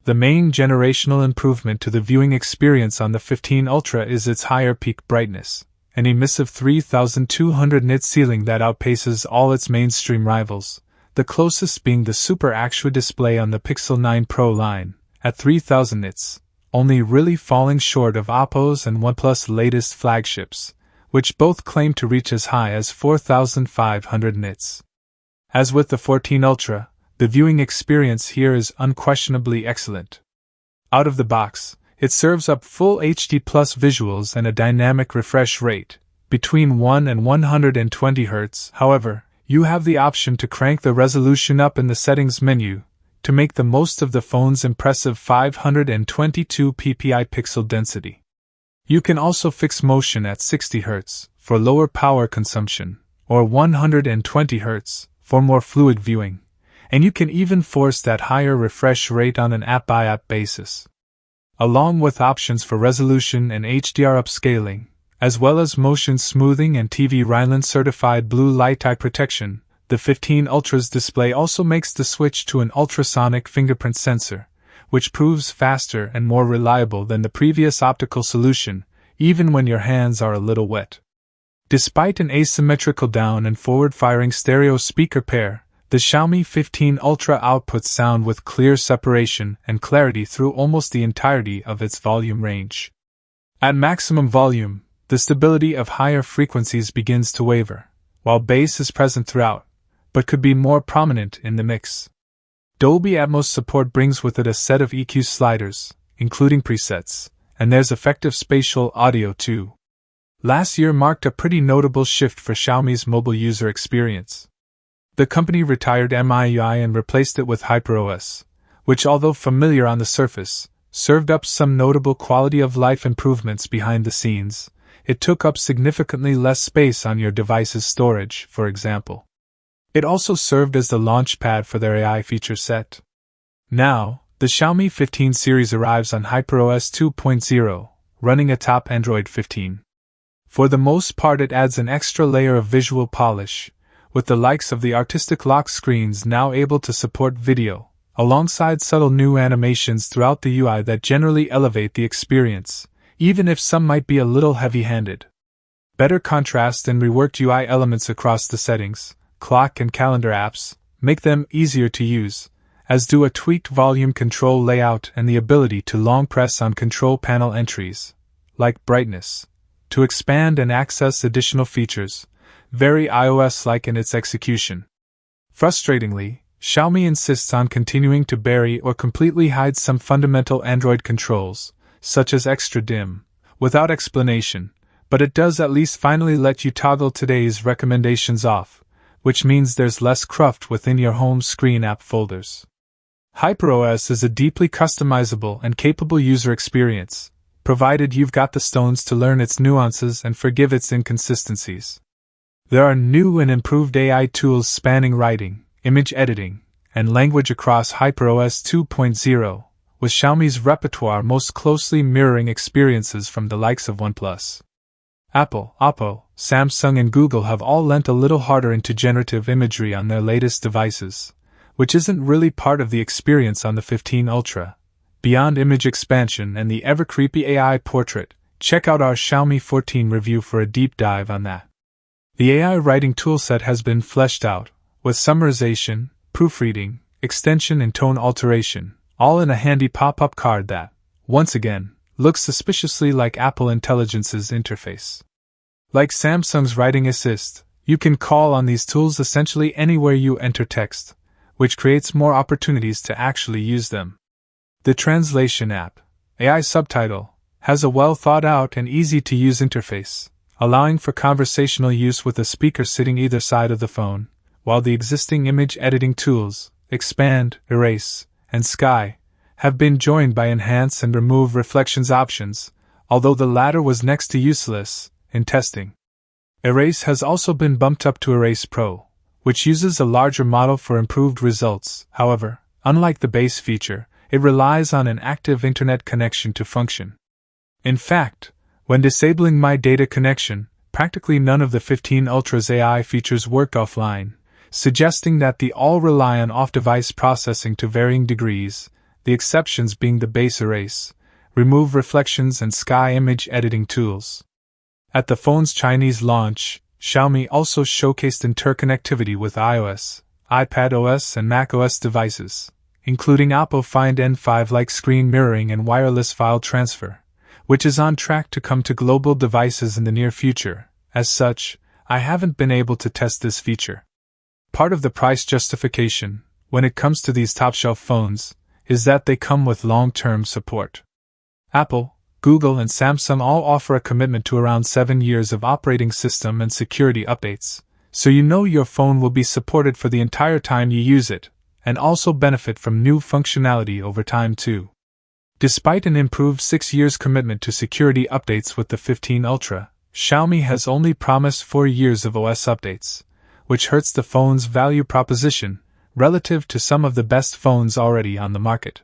The main generational improvement to the viewing experience on the 15 Ultra is its higher peak brightness, an emissive 3200 nit ceiling that outpaces all its mainstream rivals, the closest being the Super AQUA display on the Pixel 9 Pro line, at 3000 nits, only really falling short of Oppo's and OnePlus' latest flagships, which both claim to reach as high as 4500 nits. As with the 14 Ultra, the viewing experience here is unquestionably excellent. Out of the box, it serves up full HD plus visuals and a dynamic refresh rate, between 1 and 120 Hz. However, you have the option to crank the resolution up in the settings menu to make the most of the phone's impressive 522 ppi pixel density. You can also fix motion at 60 Hz for lower power consumption, or 120 Hz for more fluid viewing, and you can even force that higher refresh rate on an app-by-app basis. Along with options for resolution and HDR upscaling, as well as motion smoothing and TV Rheinland certified blue light eye protection, the 15 Ultra's display also makes the switch to an ultrasonic fingerprint sensor, which proves faster and more reliable than the previous optical solution, even when your hands are a little wet. Despite an asymmetrical down and forward-firing stereo speaker pair, the Xiaomi 15 Ultra outputs sound with clear separation and clarity through almost the entirety of its volume range. At maximum volume, the stability of higher frequencies begins to waver, while bass is present throughout, but could be more prominent in the mix. Dolby Atmos support brings with it a set of EQ sliders, including presets, and there's effective spatial audio too. Last year marked a pretty notable shift for Xiaomi's mobile user experience. The company retired MIUI and replaced it with HyperOS, which, although familiar on the surface, served up some notable quality of life improvements behind the scenes. It took up significantly less space on your device's storage, for example. It also served as the launchpad for their AI feature set. Now, the Xiaomi 15 series arrives on HyperOS 2.0, running atop Android 15. For the most part, it adds an extra layer of visual polish, with the likes of the artistic lock screens now able to support video, alongside subtle new animations throughout the UI that generally elevate the experience, even if some might be a little heavy-handed. Better contrast and reworked UI elements across the settings, clock and calendar apps make them easier to use, as do a tweaked volume control layout and the ability to long press on control panel entries, like brightness, to expand and access additional features, very iOS-like in its execution. Frustratingly, Xiaomi insists on continuing to bury or completely hide some fundamental Android controls, such as extra dim, without explanation, but it does at least finally let you toggle today's recommendations off, which means there's less cruft within your home screen app folders. HyperOS is a deeply customizable and capable user experience, provided you've got the stones to learn its nuances and forgive its inconsistencies. There are new and improved AI tools spanning writing, image editing, and language across HyperOS 2.0, with Xiaomi's repertoire most closely mirroring experiences from the likes of OnePlus. Apple, Oppo, Samsung, and Google have all lent a little harder into generative imagery on their latest devices, which isn't really part of the experience on the 15 Ultra. Beyond image expansion and the ever-creepy AI portrait, check out our Xiaomi 14 review for a deep dive on that. The AI writing toolset has been fleshed out, with summarization, proofreading, extension, and tone alteration, all in a handy pop-up card that, once again, looks suspiciously like Apple Intelligence's interface. Like Samsung's Writing Assist, you can call on these tools essentially anywhere you enter text, which creates more opportunities to actually use them. The translation app, AI Subtitle, has a well-thought-out and easy-to-use interface, allowing for conversational use with a speaker sitting either side of the phone, while the existing image editing tools, Expand, Erase, and Sky, have been joined by Enhance and Remove Reflections options, although the latter was next to useless in testing. Erase has also been bumped up to Erase Pro, which uses a larger model for improved results. However, unlike the base feature, it relies on an active internet connection to function. In fact, when disabling My Data connection, practically none of the 15 Ultra's AI features worked offline, suggesting that they all rely on off-device processing to varying degrees, the exceptions being the base erase, remove reflections and sky image editing tools. At the phone's Chinese launch, Xiaomi also showcased interconnectivity with iOS, iPadOS and macOS devices, including Oppo Find N5-like screen mirroring and wireless file transfer, which is on track to come to global devices in the near future. As such, I haven't been able to test this feature. Part of the price justification, when it comes to these top-shelf phones, is that they come with long-term support. Apple, Google and Samsung all offer a commitment to around 7 years of operating system and security updates, so you know your phone will be supported for the entire time you use it, and also benefit from new functionality over time too. Despite an improved 6 years commitment to security updates with the 15 Ultra, Xiaomi has only promised 4 years of OS updates, which hurts the phone's value proposition relative to some of the best phones already on the market.